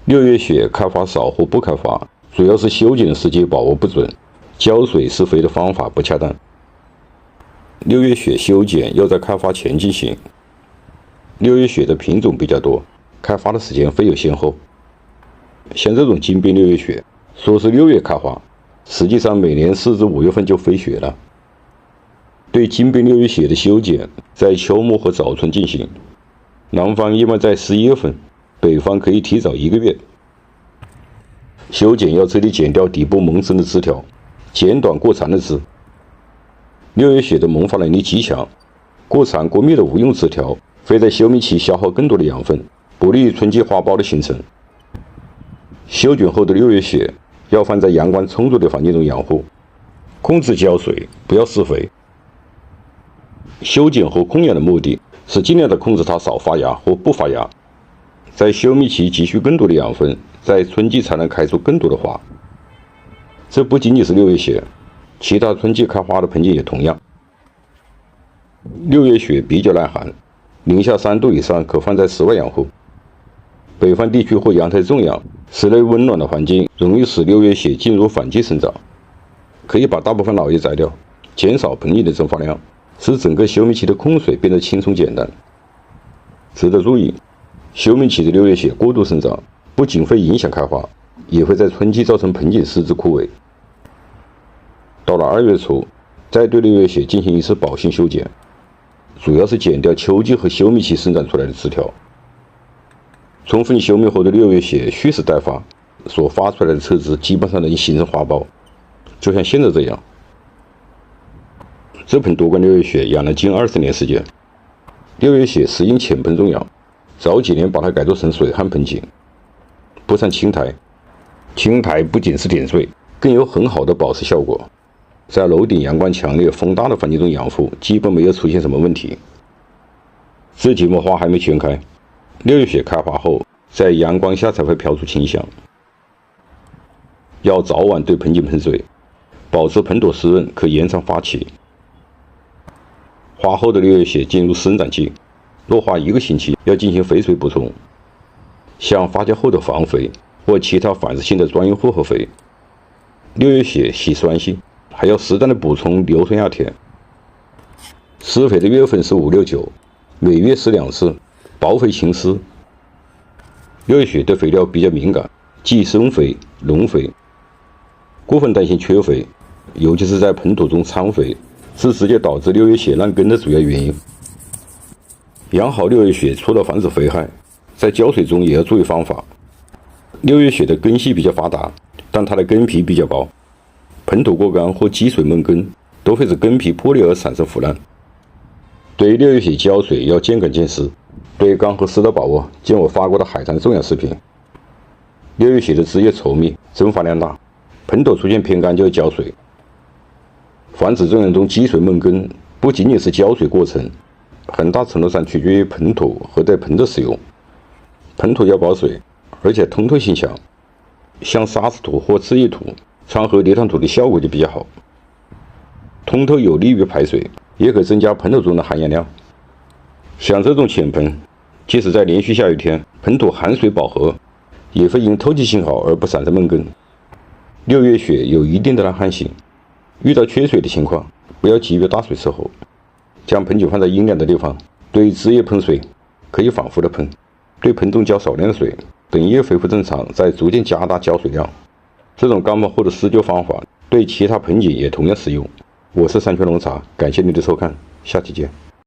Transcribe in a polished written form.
六月雪开花少或不开花，主要是修剪时机把握不准，浇水施肥的方法不恰当。六月雪修剪要在开花前进行。六月雪的品种比较多，开花的时间会有先后。像这种金边六月雪，说是6月开花，实际上每年4至5月份就飞雪了。对金边六月雪的修剪，在秋末和早春进行，南方一般在11月份，北方可以提早1个月。修剪要彻底剪掉底部萌生的枝条，剪短过长的枝。六月雪的萌发能力极强，过长过密的无用枝条会在休蜜期消耗更多的养分，不利于春季花苞的形成。修剪后的六月雪要放在阳光充足的环境中养护，控制浇水，不要施肥。修剪后控养的目的是尽量的控制它少发芽或不发芽，在休蜜期汲取更多的养分，在春季才能开出更多的花。这不仅仅是六月雪，其他春季开花的盆景也同样。六月雪比较耐寒，零下3度以上可放在室外养护。北方地区或阳台重养，室内温暖的环境容易使六月雪进入反季生长，可以把大部分老叶摘掉，减少盆景的蒸发量，使整个休蜜期的控水变得轻松简单。值得注意，休蜜期的六月雪过度生长，不仅会影响开花，也会在春季造成盆景失之枯萎。到了2月初，再对六月雪进行一次保性修剪，主要是剪掉秋季和休蜜期生长出来的枝条。充分休蜜后的六月雪蓄势待发，所发出来的侧枝基本上能形成花苞，就像现在这样。这盆多冠六月雪养了近20年时间，六月雪适应浅盆中养，早几年把它改做成水旱盆景，铺上青苔。青苔不仅是点缀，更有很好的保湿效果。在楼顶阳光强烈、风大的环境中养护，基本没有出现什么问题。这几抹花还没全开，六月雪开花后，在阳光下才会飘出清香。要早晚对盆景喷水，保持盆土湿润，可延长花期。花后的六月雪进入生长期，落花1个星期要进行肥水补充，像发酵后的防肥或其他反射性的专用复合肥。六月雪喜酸性，还要适当的补充硫酸亚铁。施肥的月份是5、6、9，每月施2次，薄肥勤施。六月雪对肥料比较敏感，忌生肥、农肥，过分担心缺肥，尤其是在盆土中掺肥，是直接导致六月雪烂根的主要原因。养好六月雪，除了防止肥害，在浇水中也要注意方法。六月雪的根系比较发达，但它的根皮比较薄，盆土过干或积水闷根都会使根皮破裂而产生腐烂。对六月雪浇水要见干见湿，对干和湿的把握见我发过的海棠种养视频。六月雪的枝叶稠密，蒸发量大，盆土出现偏干就要浇水。防止种养中积水闷根，不仅仅是浇水过程，很大程度上取决于盆土和对盆的使用。盆土要保水，而且通透性强，像沙石土或次叶土掺和泥塘土的效果就比较好。通透有利于排水，也可增加盆土中的含氧量。像这种浅盆，即使在连续下雨天，盆土含水饱和，也会因透气性好而不产生闷根。六月雪有一定的耐旱性，遇到缺水的情况，不要急于大水伺候，将盆景放在阴凉的地方，对枝叶喷水，可以反复的喷，对盆中浇少量的水，等叶恢复正常，再逐渐加大浇水量。这种干冒后的施救方法对其他盆景也同样适用。我是山泉浓茶，感谢您的收看，下期见。